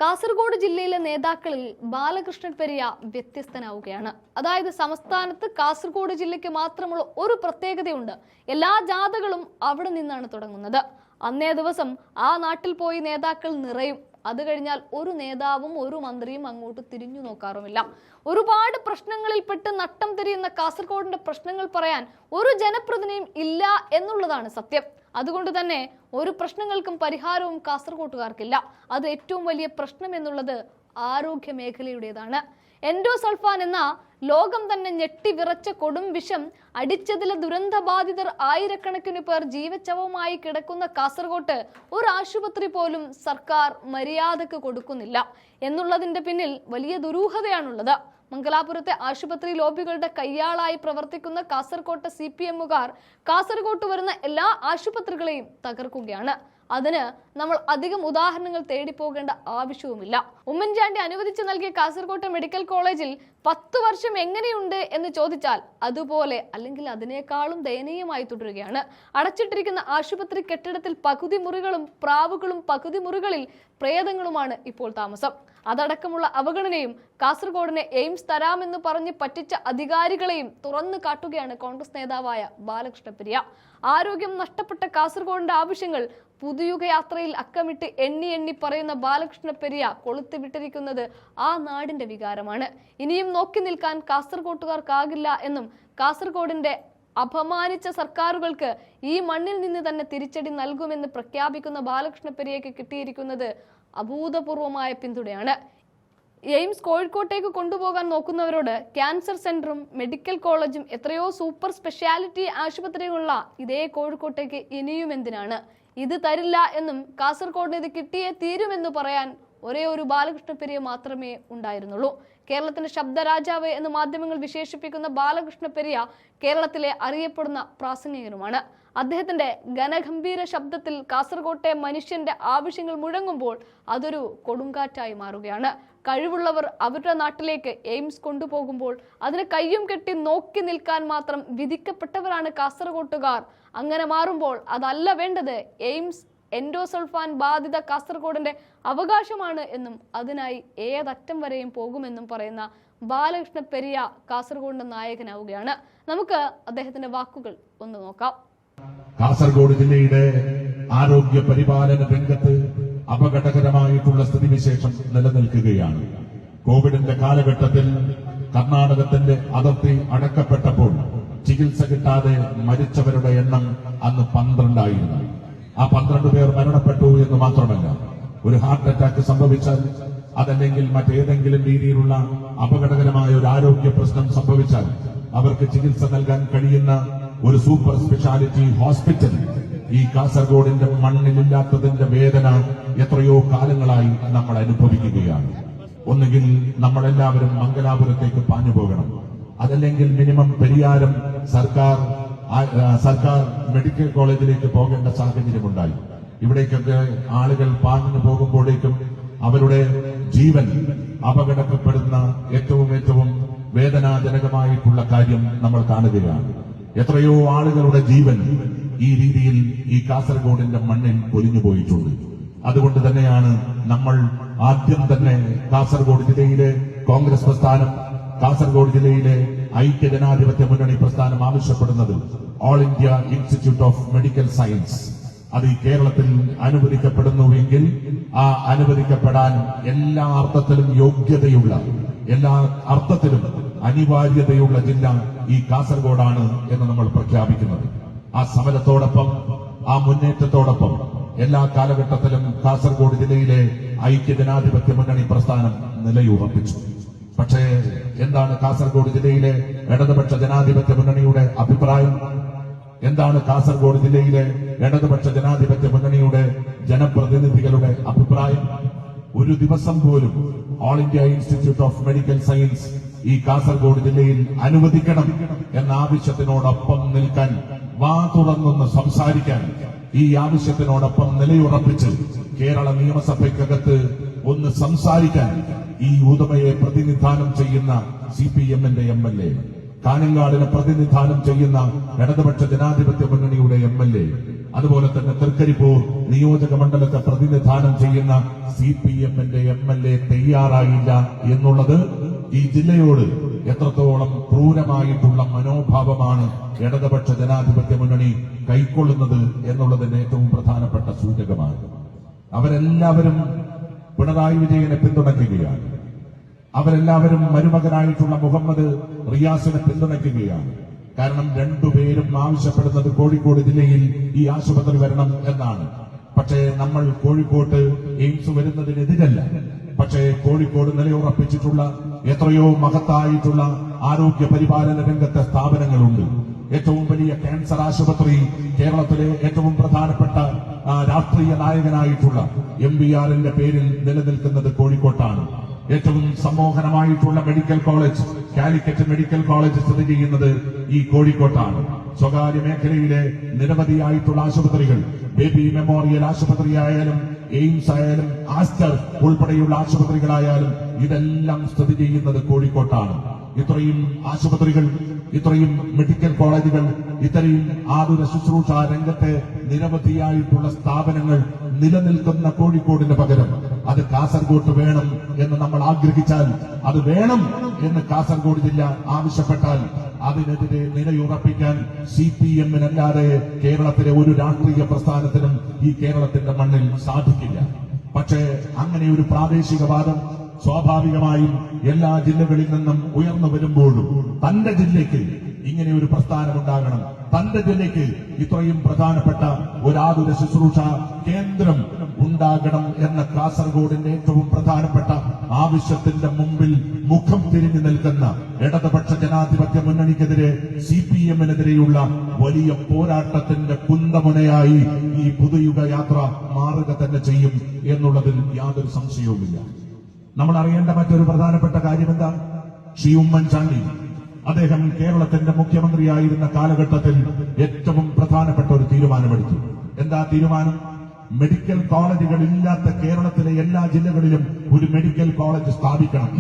കാസർഗോഡ് ജില്ലയിലെ നേതാക്കളിൽ ബാലകൃഷ്ണൻ പെരിയ വ്യത്യസ്തനാവുകയാണ്. അതായത് സംസ്ഥാനത്ത് കാസർഗോഡ് ജില്ലയ്ക്ക് മാത്രമുള്ള ഒരു പ്രത്യേകതയുണ്ട്. എല്ലാ ജാഥകളും അവിടെ നിന്നാണ് തുടങ്ങുന്നത്. അന്നേ ദിവസം ആ നാട്ടിൽ പോയി നേതാക്കൾ നിറയും. അത് കഴിഞ്ഞാൽ ഒരു നേതാവും ഒരു മന്ത്രിയും അങ്ങോട്ട് തിരിഞ്ഞു നോക്കാറുമില്ല. ഒരുപാട് പ്രശ്നങ്ങളിൽപ്പെട്ട് നട്ടം തിരിയുന്ന കാസർഗോഡിന്റെ പ്രശ്നങ്ങൾ പറയാൻ ഒരു ജനപ്രതിനിധിയും ഇല്ല എന്നുള്ളതാണ് സത്യം. അതുകൊണ്ട് തന്നെ ഒരു പ്രശ്നങ്ങൾക്കും പരിഹാരവും കാസർഗോട്ടുകാർക്കില്ല. അത് ഏറ്റവും വലിയ പ്രശ്നം എന്നുള്ളത് ആരോഗ്യ മേഖലയുടേതാണ്. എൻഡോസൾഫാൻ എന്ന ലോകം തന്നെ ഞെട്ടിവിറച്ച കൊടും വിഷം അടിച്ചതിലെ ദുരന്തബാധിതർ ആയിരക്കണക്കിന് പേർ ജീവച്ഛവമായി കിടക്കുന്ന കാസർഗോട്ട് ഒരു ആശുപത്രി പോലും സർക്കാർ മര്യാദക്ക് കൊടുക്കുന്നില്ല എന്നുള്ളതിന്റെ പിന്നിൽ വലിയ ദുരൂഹതയാണുള്ളത്. മംഗലാപുരത്തെ ആശുപത്രി ലോബികളുടെ കയ്യാളായി പ്രവർത്തിക്കുന്ന കാസർകോട്ടെ CPM-കാർ കാസർഗോട്ട് വരുന്ന എല്ലാ ആശുപത്രികളെയും തകർക്കുകയാണ്. അതിന് നമ്മൾ അധികം ഉദാഹരണങ്ങൾ തേടിപ്പോകേണ്ട ആവശ്യവുമില്ല. ഉമ്മൻചാണ്ടി അനുവദിച്ചു നൽകിയ കാസർകോട്ടെ മെഡിക്കൽ കോളേജിൽ 10 വർഷം എങ്ങനെയുണ്ട് എന്ന് ചോദിച്ചാൽ അതുപോലെ അല്ലെങ്കിൽ അതിനേക്കാളും ദയനീയമായി തുടരുകയാണ്. അടച്ചിട്ടിരിക്കുന്ന ആശുപത്രി കെട്ടിടത്തിൽ പകുതി മുറികളും പ്രാവുകളും പകുതി മുറികളിൽ പ്രേതങ്ങളുമാണ് ഇപ്പോൾ താമസം. അതടക്കമുള്ള അവഗണനയും കാസർഗോഡിനെ എയിംസ് തരാമെന്ന് പറഞ്ഞ് പറ്റിച്ച അധികാരികളെയും തുറന്നു കാട്ടുകയാണ് കോൺഗ്രസ് നേതാവായ ബാലകൃഷ്ണ പെരിയ. ആരോഗ്യം നഷ്ടപ്പെട്ട കാസർഗോഡിന്റെ ആവശ്യങ്ങൾ പുതുയുഗ യാത്രയിൽ അക്കമിട്ട് എണ്ണി പറയുന്ന ബാലകൃഷ്ണ പെരിയ കൊളുത്തുവിട്ടിരിക്കുന്നത് ആ നാടിന്റെ വികാരമാണ്. ഇനിയും നോക്കി നിൽക്കാൻ കാസർഗോട്ടുകാർക്കാകില്ല എന്നും കാസർഗോഡിന്റെ അപമാനിച്ച സർക്കാരുകൾക്ക് ഈ മണ്ണിൽ നിന്ന് തന്നെ തിരിച്ചടി നൽകുമെന്ന് പ്രഖ്യാപിക്കുന്ന ബാലകൃഷ്ണ പെരിയയ്ക്ക് കിട്ടിയിരിക്കുന്നത് അഭൂതപൂർവമായ പിന്തുണയാണ്. എയിംസ് കോഴിക്കോട്ടേക്ക് കൊണ്ടുപോകാൻ നോക്കുന്നവരോട് ക്യാൻസർ സെന്ററും മെഡിക്കൽ കോളേജും എത്രയോ സൂപ്പർ സ്പെഷ്യാലിറ്റി ആശുപത്രികളുള്ള ഇതേ കോഴിക്കോട്ടേക്ക് ഇനിയും എന്തിനാണ്? ഇത് തരില്ല എന്നും കാസർഗോഡിന് ഇത് കിട്ടിയേ തീരുമെന്ന് പറയാൻ ഒരേ ഒരു ബാലകൃഷ്ണ പെരിയ മാത്രമേ ഉണ്ടായിരുന്നുള്ളൂ. കേരളത്തിന്റെ ശബ്ദരാജാവ് എന്ന് മാധ്യമങ്ങൾ വിശേഷിപ്പിക്കുന്ന ബാലകൃഷ്ണ പെരിയ കേരളത്തിലെ അറിയപ്പെടുന്ന പ്രാസംഗികനുമാണ്. അദ്ദേഹത്തിന്റെ ഘനഗംഭീര ശബ്ദത്തിൽ കാസർകോട്ടെ മനുഷ്യന്റെ ആവശ്യങ്ങൾ മുഴങ്ങുമ്പോൾ അതൊരു കൊടുങ്കാറ്റായി മാറുകയാണ്. കഴിവുള്ളവർ അവരുടെ നാട്ടിലേക്ക് എയിംസ് കൊണ്ടുപോകുമ്പോൾ അതിന് കയ്യും കെട്ടി നോക്കി നിൽക്കാൻ മാത്രം വിധിക്കപ്പെട്ടവരാണ് കാസർഗോട്ടുകാർ. അങ്ങനെ മാറുമ്പോൾ അതല്ല വേണ്ടത്. എയിംസ് എൻഡോസൾഫാൻ ബാധിത കാസർഗോഡിന്റെ അവകാശമാണ് എന്നും അതിനായി ഏതറ്റം വരെയും പോകുമെന്നും പറയുന്ന ബാലകൃഷ്ണ പെരിയ കാസർഗോഡിന്റെ നായകനാവുകയാണ്. നമുക്ക് അദ്ദേഹത്തിന്റെ വാക്കുകൾ ഒന്ന് നോക്കാം. കാസർഗോഡ് ജില്ലയുടെ ആരോഗ്യ പരിപാലന രംഗത്ത് അപകടകരമായിട്ടുള്ള സ്ഥിതിവിശേഷം നിലനിൽക്കുകയാണ്. കോവിഡിന്റെ കാലഘട്ടത്തിൽ കർണാടകത്തിന്റെ അതിർത്തി അടക്കപ്പെട്ടപ്പോൾ ചികിത്സ കിട്ടാതെ മരിച്ചവരുടെ എണ്ണം അന്ന് 12 ആയിരുന്നു. ആ 12 പേർ മരണപ്പെട്ടു എന്ന് മാത്രമല്ല, ഒരു ഹാർട്ട് അറ്റാക്ക് സംഭവിച്ചാൽ അതല്ലെങ്കിൽ മറ്റേതെങ്കിലും രീതിയിലുള്ള അപകടകരമായ ഒരു ആരോഗ്യ പ്രശ്നം സംഭവിച്ചാൽ അവർക്ക് ചികിത്സ നൽകാൻ കഴിയുന്ന ഒരു സൂപ്പർ സ്പെഷ്യാലിറ്റി ഹോസ്പിറ്റൽ ഈ കാസർഗോഡിന്റെ മണ്ണിലില്ലാത്തതിന്റെ വേദന എത്രയോ കാലങ്ങളായി നമ്മൾ അനുഭവിക്കുകയാണ്. ഒന്നുകിൽ നമ്മളെല്ലാവരും മംഗലാപുരത്തേക്ക് പാഞ്ഞു പോകണം, അതല്ലെങ്കിൽ മിനിമം പെരിയാരം സർക്കാർ മെഡിക്കൽ കോളേജിലേക്ക് പോകേണ്ട സാഹചര്യമുണ്ടായി. ഇവിടേക്കൊക്കെ ആളുകൾ പാഞ്ഞു പോകുമ്പോഴേക്കും അവരുടെ ജീവൻ അപകടപ്പെടുന്ന ഏറ്റവും വേദനാജനകമായിട്ടുള്ള കാര്യം നമ്മൾ കാണുകയാണ്. എത്രയോ ആളുകളുടെ ജീവൻ ഈ രീതിയിൽ ഈ കാസർഗോഡിന്റെ മണ്ണിൽ പൊലിഞ്ഞു പോയിട്ടുണ്ട്. അതുകൊണ്ട് തന്നെയാണ് നമ്മൾ ആദ്യം തന്നെ കാസർഗോഡ് ജില്ലയിലെ കോൺഗ്രസ് പ്രസ്ഥാനം, കാസർഗോഡ് ജില്ലയിലെ ഐക്യജനാധിപത്യ മുന്നണി പ്രസ്ഥാനം ആവശ്യപ്പെടുന്നത് all India institute of medical science അത് ഈ കേരളത്തിൽ അനുവദിക്കപ്പെടുന്നുവെങ്കിൽ ആ അനുവദിക്കപ്പെടാൻ എല്ലാ അർത്ഥത്തിലും യോഗ്യതയുള്ള, എല്ലാ അർത്ഥത്തിലും അനിവാര്യതയുള്ള ജില്ല ഈ കാസർഗോഡാണ് എന്ന് നമ്മൾ പ്രഖ്യാപിക്കുന്നത്. ആ സമരത്തോടൊപ്പം, ആ മുന്നേറ്റത്തോടൊപ്പം എല്ലാ കാലഘട്ടത്തിലും കാസർഗോഡ് ജില്ലയിലെ ഐക്യജനാധിപത്യ മുന്നണി പ്രസ്ഥാനം നിലയുറപ്പിച്ചു. പക്ഷേ എന്താണ് കാസർഗോഡ് ജില്ലയിലെ ഇടതുപക്ഷ ജനാധിപത്യ മുന്നണിയുടെ അഭിപ്രായം? എന്താണ് കാസർഗോഡ് ജില്ലയിലെ ഇടതുപക്ഷ ജനാധിപത്യ മുന്നണിയുടെ ജനപ്രതിനിധികളുടെ അഭിപ്രായം? ഒരു ദിവസം പോലും all India institute of medical science ഈ കാസർഗോഡ് ജില്ലയിൽ അനുവദിക്കണം എന്ന ആവശ്യത്തിനോടൊപ്പം നിൽക്കാൻ, വാ തുറന്നൊന്ന് സംസാരിക്കാൻ, ഈ ആവശ്യത്തിനോടൊപ്പം നിലയുറപ്പിച്ച് കേരള നിയമസഭയ്ക്കകത്ത് ഒന്ന് സംസാരിക്കാൻ ഈ ഉദമയെ പ്രതിനിധാനം ചെയ്യുന്ന CPM-ന്റെ MLA, കാഞ്ഞങ്ങാടിനെ പ്രതിനിധാനം ചെയ്യുന്ന ഇടതുപക്ഷ ജനാധിപത്യ മുന്നണിയുടെ MLA, അതുപോലെ തന്നെ തൃക്കരിപ്പൂർ നിയോജക മണ്ഡലത്തെ പ്രതിനിധാനം ചെയ്യുന്ന CPM-ന്റെ MLA തയ്യാറായില്ല എന്നുള്ളത് ഈ ജില്ലയോട് എത്രത്തോളം ക്രൂരമായിട്ടുള്ള മനോഭാവമാണ് ഇടതുപക്ഷ ജനാധിപത്യ മുന്നണി കൈക്കൊള്ളുന്നത് എന്നുള്ളതിന്റെ ഏറ്റവും പ്രധാനപ്പെട്ട സൂചകമാണ്. അവരെല്ലാവരും പിണറായി വിജയനെ പിന്തുണയ്ക്കുകയാണ്. അവരെല്ലാവരും മരുമകനായിട്ടുള്ള മുഹമ്മദ് റിയാസിനെ പിന്തുണയ്ക്കുകയാണ്. കാരണം രണ്ടുപേരും ആവശ്യപ്പെടുന്നത് കോഴിക്കോട് ജില്ലയിൽ ഈ ആശുപത്രി വരണം എന്നാണ്. പക്ഷേ നമ്മൾ കോഴിക്കോട്ട് എയിംസ് വരുന്നതിനെതിരല്ല. പക്ഷേ കോഴിക്കോട് നിലയുറപ്പിച്ചിട്ടുള്ള എത്രയോ മഹത്തായിട്ടുള്ള ആരോഗ്യ പരിപാലന രംഗത്തെ സ്ഥാപനങ്ങളുണ്ട്. ഏറ്റവും വലിയ ക്യാൻസർ ആശുപത്രി കേരളത്തിലെ ഏറ്റവും പ്രധാനപ്പെട്ട രാഷ്ട്രീയ നായകനായിട്ടുള്ള MVR-ന്റെ പേരിൽ നിലനിൽക്കുന്നത് കോഴിക്കോട്ടാണ്. ഏറ്റവും സമ്മോഹനമായിട്ടുള്ള medical college Calicut medical college സ്ഥിതി ചെയ്യുന്നത് ഈ കോഴിക്കോട്ടാണ്. സ്വകാര്യ മേഖലയിലെ നിരവധിയായിട്ടുള്ള ആശുപത്രികൾ, ബേബി മെമ്മോറിയൽ ആശുപത്രിയായാലും എയിംസ് ആയാലും ആസ്റ്റർ ഉൾപ്പെടെയുള്ള ആശുപത്രികളായാലും ഇതെല്ലാം സ്ഥിതി ചെയ്യുന്നത് കോഴിക്കോട്ടാണ്. ഇത്രയും ആശുപത്രികൾ, ഇത്രയും മെഡിക്കൽ കോളേജുകൾ, ഇത്രയും ആതുര ശുശ്രൂഷ രംഗത്തെ നിരവധിയായിട്ടുള്ള സ്ഥാപനങ്ങൾ നിലനിൽക്കുന്ന കോഴിക്കോടിന് പകരം അത് കാസർഗോഡ് വേണം എന്ന് നമ്മൾ ആഗ്രഹിച്ചാൽ, അത് വേണം എന്ന് കാസർഗോഡ് ജില്ല ആവശ്യപ്പെട്ടാൽ അതിനെതിരെ നിലയുറപ്പിക്കാൻ CPM-നല്ലാതെ കേരളത്തിലെ ഒരു രാഷ്ട്രീയ പ്രസ്ഥാനത്തിനും ഈ കേരളത്തിന്റെ മണ്ണിൽ സാധിക്കില്ല. പക്ഷേ അങ്ങനെ ഒരു പ്രാദേശികവാദം സ്വാഭാവികമായും എല്ലാ ജില്ലകളിൽ നിന്നും ഉയർന്നു വരുമ്പോഴും തന്റെ ജില്ലയ്ക്ക് ഇങ്ങനെ ഒരു പ്രസ്ഥാനം ഉണ്ടാകണം, തന്റെ ജില്ലയ്ക്ക് ഇത്രയും പ്രധാനപ്പെട്ട ഒരു ആതുര ശുശ്രൂഷ കേന്ദ്രം ഉണ്ടാകണം എന്ന കാസർഗോഡിന്റെ ഏറ്റവും പ്രധാനപ്പെട്ട ആവശ്യത്തിന്റെ മുമ്പിൽ മുഖം തിരിഞ്ഞു നിൽക്കുന്ന ഇടതുപക്ഷ ജനാധിപത്യ മുന്നണിക്കെതിരെ CPM-നെതിരെയുള്ള വലിയ പോരാട്ടത്തിന്റെ കുന്തമുനയായി ഈ പുതുയുഗ യാത്ര മാറുക തന്നെ ചെയ്യും എന്നുള്ളതിൽ യാതൊരു സംശയവുമില്ല. നമ്മൾ അറിയേണ്ട മറ്റൊരു പ്രധാനപ്പെട്ട കാര്യം എന്താ? ശ്രീ ഉമ്മൻചാണ്ടി അദ്ദേഹം കേരളത്തിന്റെ മുഖ്യമന്ത്രിയായിരുന്ന കാലഘട്ടത്തിൽ ഏറ്റവും പ്രധാനപ്പെട്ട ഒരു തീരുമാനമെടുത്തു. എന്താ തീരുമാനം? മെഡിക്കൽ കോളേജുകൾ ഇല്ലാത്ത കേരളത്തിലെ എല്ലാ ജില്ലകളിലും ഒരു മെഡിക്കൽ കോളേജ് സ്ഥാപിക്കണം.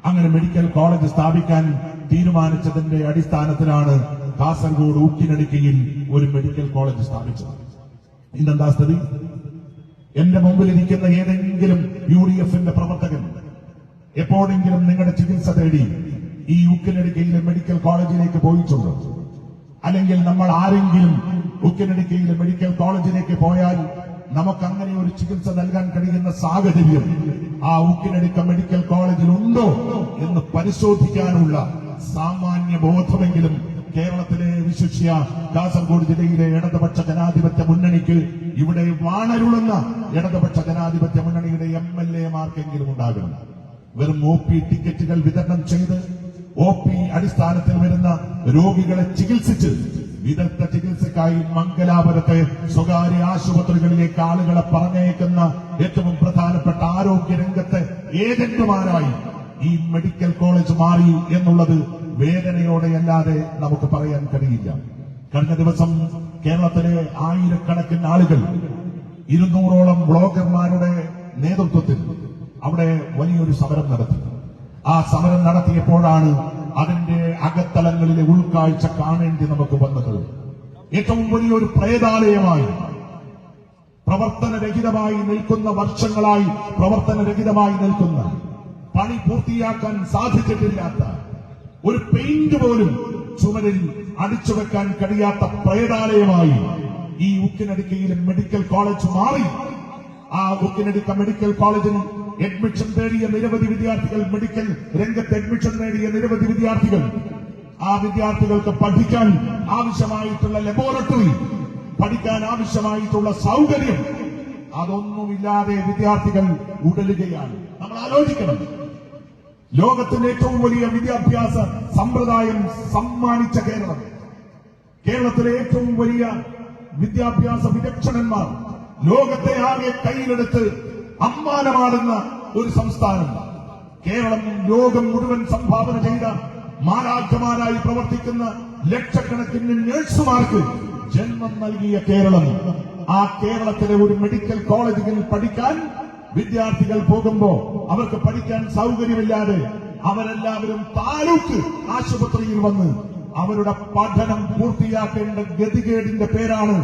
അങ്ങനെ മെഡിക്കൽ കോളേജ് സ്ഥാപിക്കാൻ തീരുമാനിച്ചതിന്റെ അടിസ്ഥാനത്തിലാണ് കാസർഗോഡ് ഊക്കിനടുക്കയിൽ ഒരു മെഡിക്കൽ കോളേജ് സ്ഥാപിച്ചത്. ഇന്നെന്താ സ്ഥിതി? എന്റെ മുമ്പിലിരിക്കുന്ന ഏതെങ്കിലും UDF-ന്റെ പ്രവർത്തകൻ എപ്പോഴെങ്കിലും നിങ്ങളുടെ ചികിത്സ തേടി ഈ ഉക്കിനടുക്കയിലെ മെഡിക്കൽ കോളേജിലേക്ക് പോയിട്ടുണ്ടോ? അല്ലെങ്കിൽ നമ്മൾ ആരെങ്കിലും ഉക്കിനടുക്കയിലെ മെഡിക്കൽ കോളേജിലേക്ക് പോയാൽ നമുക്ക് അങ്ങനെ ഒരു ചികിത്സ നൽകാൻ കഴിയുന്ന സാഹചര്യം ആ ഉക്കിനടുക്ക മെഡിക്കൽ കോളേജിൽ ഉണ്ടോ എന്ന് പരിശോധിക്കാനുള്ള സാമാന്യ ബോധമെങ്കിലും കേരളത്തിലെ വിശിഷ്യ കാസർഗോഡ് ജില്ലയിലെ ഇടതുപക്ഷ ജനാധിപത്യ മുന്നണിക്ക്, ഇവിടെ വാണരുളുന്ന ഇടതുപക്ഷ ജനാധിപത്യ മുന്നണിയുടെ MLA-മാർക്കെങ്കിലും ഉണ്ടാകണം. വെറും OP ടിക്കറ്റുകൾ വിതരണം ചെയ്ത് OP അടിസ്ഥാനത്തിൽ വരുന്ന രോഗികളെ ചികിത്സിച്ച് വിദഗ്ധ ചികിത്സയ്ക്കായി മംഗലാപുരത്തെ സ്വകാര്യ ആശുപത്രികളിലേക്ക് ആളുകളെ പറഞ്ഞയക്കുന്ന ഏറ്റവും പ്രധാനപ്പെട്ട ആരോഗ്യ രംഗത്തെ ഏജന്റുമാരായി ഈ മെഡിക്കൽ കോളേജ് മാറി എന്നുള്ളത് വേദനയോടെയല്ലാതെ നമുക്ക് പറയാൻ കഴിയില്ല. കഴിഞ്ഞ ദിവസം കേരളത്തിലെ ആയിരക്കണക്കിന് ആളുകൾ 200ഓളം ബ്ലോഗർമാരുടെ നേതൃത്വത്തിൽ അവിടെ വലിയൊരു സമരം നടത്തി. ആ സമരം നടത്തിയപ്പോഴാണ് അതിന്റെ അകത്തലങ്ങളിലെ ഉൾക്കാഴ്ച കാണേണ്ടി നമുക്ക് വന്നത്. ഏറ്റവും വലിയൊരു പ്രേതാലയമായി പ്രവർത്തനരഹിതമായി നിൽക്കുന്ന, വർഷങ്ങളായി പ്രവർത്തനരഹിതമായി നിൽക്കുന്ന, പണി പൂർത്തിയാക്കാൻ സാധിച്ചിട്ടില്ലാത്ത, ഒരു പെയിന്റ് പോലും ചുമരിൽ അടിച്ചു വെക്കാൻ കഴിയാത്ത പ്രേതാലയമായി ഈ ഉക്കിനടുക്കയിലെ മെഡിക്കൽ കോളേജ് മാറി. ആ ഉക്കിനടുക്ക മെഡിക്കൽ കോളേജിൽ അഡ്മിഷൻ നേടിയ നിരവധി വിദ്യാർത്ഥികൾ, മെഡിക്കൽ രംഗത്ത് അഡ്മിഷൻ നേടിയ നിരവധി വിദ്യാർത്ഥികൾ, ആ വിദ്യാർത്ഥികൾക്ക് പഠിക്കാൻ ആവശ്യമായിട്ടുള്ള ലബോറട്ടറി, പഠിക്കാൻ ആവശ്യമായിട്ടുള്ള സൗകര്യം, അതൊന്നുമില്ലാതെ വിദ്യാർത്ഥികൾ ഉടലുകയാണ്. നമ്മൾ ആലോചിക്കണം, ലോകത്തിന്റെ ഏറ്റവും വലിയ വിദ്യാഭ്യാസ സമ്പ്രദായം സമ്മാനിച്ച കേരളം, കേരളത്തിലെ ഏറ്റവും വലിയ വിദ്യാഭ്യാസ വിദഗ്ധന്മാർ ലോകത്തെ ആകെ കയ്യിലെടുത്ത് അമ്മാനമാടുന്ന ഒരു സംസ്ഥാനം കേരളം, ലോകം മുഴുവൻ സംഭാവന ചെയ്ത മാലാഖമാരായി പ്രവർത്തിക്കുന്ന ലക്ഷക്കണക്കിന് നഴ്സുമാർക്ക് ജന്മം നൽകിയ കേരളം, ആ കേരളത്തിലെ ഒരു മെഡിക്കൽ കോളേജുകളിൽ പഠിക്കാൻ വിദ്യാർത്ഥികൾ പോകുമ്പോ അവർക്ക് പഠിക്കാൻ സൗകര്യമില്ലാതെ അവരെല്ലാവരും താലൂക്ക് ആശുപത്രിയിൽ വന്ന് അവരുടെ പഠനം പൂർത്തിയാക്കേണ്ട ഗതികേടിന്റെ പേരാണ്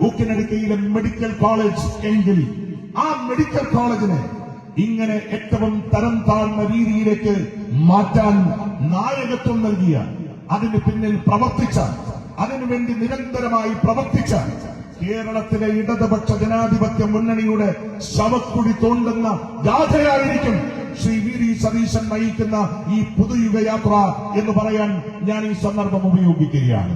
ഊക്കിനടുക്കയിലെ മെഡിക്കൽ കോളേജ് എങ്കിൽ ആ മെഡിക്കൽ കോളേജിനെ ഇങ്ങനെ ഏറ്റവും തരം താഴ്ന്ന രീതിയിലേക്ക് മാറ്റാൻ നായകത്വം നൽകിയ, അതിന് പിന്നിൽ പ്രവർത്തിച്ച, അതിനുവേണ്ടി നിരന്തരമായി പ്രവർത്തിച്ച കേരളത്തിലെ ഇടതുപക്ഷ ജനാധിപത്യ മുന്നണിയുടെ ശവക്കുഴി തോണ്ടുന്ന ഗാഥയായിരിക്കും ശ്രീ വി ഡി സതീശൻ നയിക്കുന്ന ഈ പുതുയുഗ യാത്ര എന്ന് പറയാൻ ഞാൻ ഈ സന്ദർഭം ഉപയോഗിക്കുകയാണ്.